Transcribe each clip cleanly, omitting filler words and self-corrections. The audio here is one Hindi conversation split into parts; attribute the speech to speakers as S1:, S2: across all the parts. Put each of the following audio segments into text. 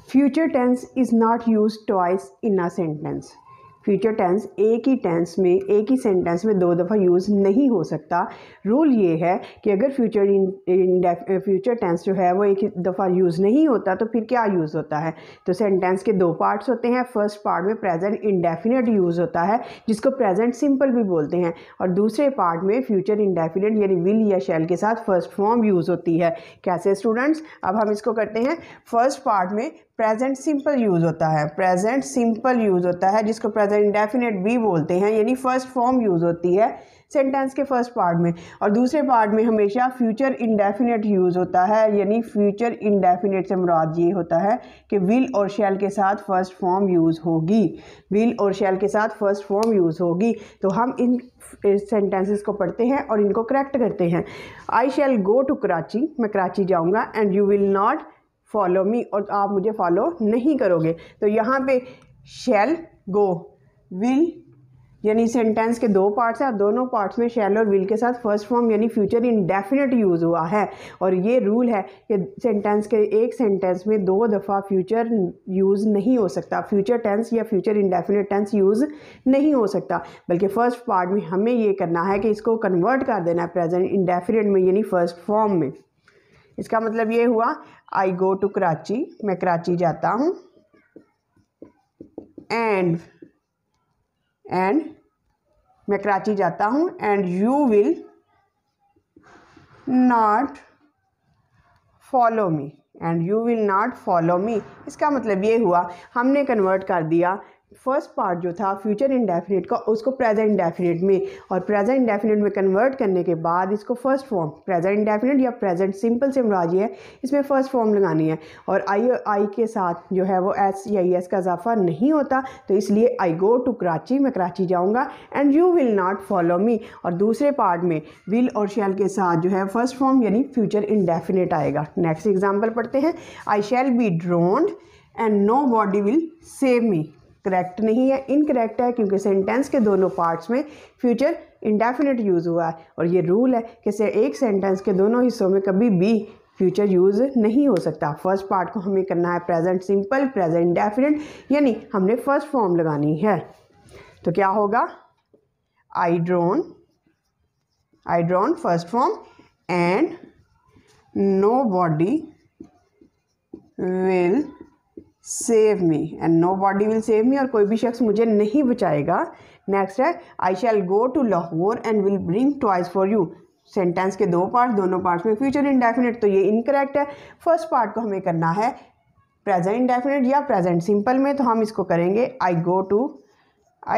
S1: Future tense is not use twice in a sentence. Future tense एक ही टेंस में, एक ही सेंटेंस में दो दफ़ा यूज़ नहीं हो सकता। रूल ये है कि अगर फ्यूचर टेंस जो है वो एक ही दफ़ा यूज़ नहीं होता तो फिर क्या यूज़ होता है। तो सेंटेंस के दो पार्ट्स होते हैं। फर्स्ट पार्ट में प्रेजेंट इंडेफिनिट यूज़ होता है जिसको प्रेजेंट सिंपल भी बोलते हैं, और दूसरे पार्ट में फ्यूचर इंडेफिनिट यानी विल या शैल के साथ फर्स्ट फॉर्म यूज़ होती है। कैसे स्टूडेंट्स, अब हम इसको करते हैं। फर्स्ट पार्ट में प्रेजेंट सिंपल यूज़ होता है, प्रेजेंट सिंपल यूज़ होता है जिसको प्रेजेंट इंडेफिनिट भी बोलते हैं, यानी फर्स्ट फॉर्म यूज़ होती है सेंटेंस के फर्स्ट पार्ट में। और दूसरे पार्ट में हमेशा फ्यूचर इंडेफिनिट यूज़ होता है, यानी फ्यूचर इंडेफिनिट से मुराद ये होता है कि विल और शैल के साथ फर्स्ट फॉर्म यूज़ होगी, विल और शैल के साथ फर्स्ट फॉर्म यूज़ होगी। तो हम इन सेंटेंसेस को पढ़ते हैं और इनको करेक्ट करते हैं। I shall go to Karachi, मैं कराची जाऊँगा, and you will not follow me, और आप मुझे फॉलो नहीं करोगे। तो यहाँ पे शैल गो विल यानी सेंटेंस के दो पार्ट्स हैं, दोनों पार्ट्स में शैल और विल के साथ फर्स्ट फॉर्म यानी फ्यूचर इंडेफिनिट यूज़ हुआ है। और ये रूल है कि सेंटेंस के एक सेंटेंस में दो दफ़ा फ्यूचर यूज़ नहीं हो सकता, फ्यूचर टेंस या फ्यूचर इंडेफिनिट टेंस यूज़ नहीं हो सकता, बल्कि फ़र्स्ट पार्ट में हमें ये करना है कि इसको कन्वर्ट कर देना है प्रेजेंट इंडेफिनिट में यानी फर्स्ट फॉर्म में। इसका मतलब ये हुआ आई गो टू कराची, मैं कराची जाता हूँ, एंड मैं कराची जाता हूँ, and you will not follow me, and you will not follow me. इसका मतलब ये हुआ हमने कन्वर्ट कर दिया फर्स्ट पार्ट जो था फ्यूचर इंडेफिनिट का उसको प्रेजेंट इंडेफिनिट में, और प्रेजेंट इंडेफिनिट में कन्वर्ट करने के बाद इसको फर्स्ट फॉर्म प्रेजेंट इंडेफिनिट या प्रेजेंट सिंपल से मुराद है, इसमें फ़र्स्ट फॉर्म लगानी है। और आई के साथ जो है वो एस या एस का इजाफा नहीं होता, तो इसलिए आई गो टू कराची, मैं कराची जाऊँगा, and you will not follow me. और दूसरे पार्ट में विल और शैल के साथ जो है फर्स्ट फॉर्म यानी फ्यूचर इंडेफिनिट आएगा। नेक्स्ट एग्जाम्पल पढ़ते हैं। I shall be drowned and nobody will save me. Correct नहीं है, इनकरेक्ट है, क्योंकि सेंटेंस के दोनों पार्ट्स में फ्यूचर इंडेफिनिट यूज़ हुआ है, और ये रूल है कि एक सेंटेंस के दोनों हिस्सों में कभी भी फ्यूचर यूज़ नहीं हो सकता। फर्स्ट पार्ट को हमें करना है प्रेजेंट सिंपल, प्रेजेंट इंडेफिनिट, यानी हमने फर्स्ट फॉर्म लगानी है। तो क्या होगा, I drown first form, and nobody will save me, and nobody will save me, और कोई भी शख्स मुझे नहीं बचाएगा। नेक्स्ट है I shall go to Lahore and will bring toys for you. Sentence के दो पार्ट, दोनों पार्ट्स में फ्यूचर इंडेफिनिट, तो ये इनकरेक्ट है। फर्स्ट पार्ट को हमें करना है प्रेजेंट इंडेफिनिट या प्रेजेंट सिंपल में, तो हम इसको करेंगे आई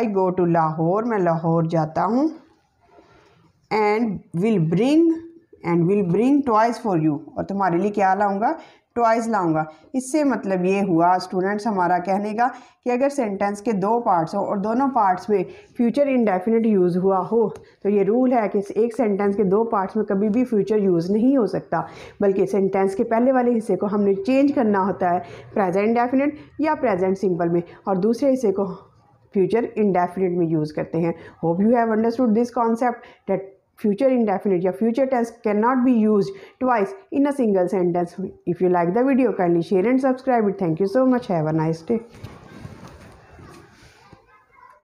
S1: गो टू लाहौर, मैं लाहौर जाता हूँ, and will bring toys for you, और तुम्हारे लिए क्या लाऊंगा, टॉयज लाऊंगा। इससे मतलब ये हुआ स्टूडेंट्स हमारा कहने का कि अगर सेंटेंस के दो पार्ट्स हो और दोनों पार्ट्स में फ्यूचर इंडेफिनिट यूज़ हुआ हो, तो ये रूल है कि एक सेंटेंस के दो पार्ट्स में कभी भी फ्यूचर यूज़ नहीं हो सकता, बल्कि सेंटेंस के पहले वाले हिस्से को हमने चेंज करना होता है प्रेजेंट इंडेफिनिट या प्रेजेंट सिंपल में, और दूसरे हिस्से को फ्यूचर इंडेफिनिट में यूज़ करते हैं। Hope you have understood this concept that future indefinite या future tense cannot be used twice in a single sentence. If you like the video, kindly share and subscribe it. Thank you so much. Have a nice day.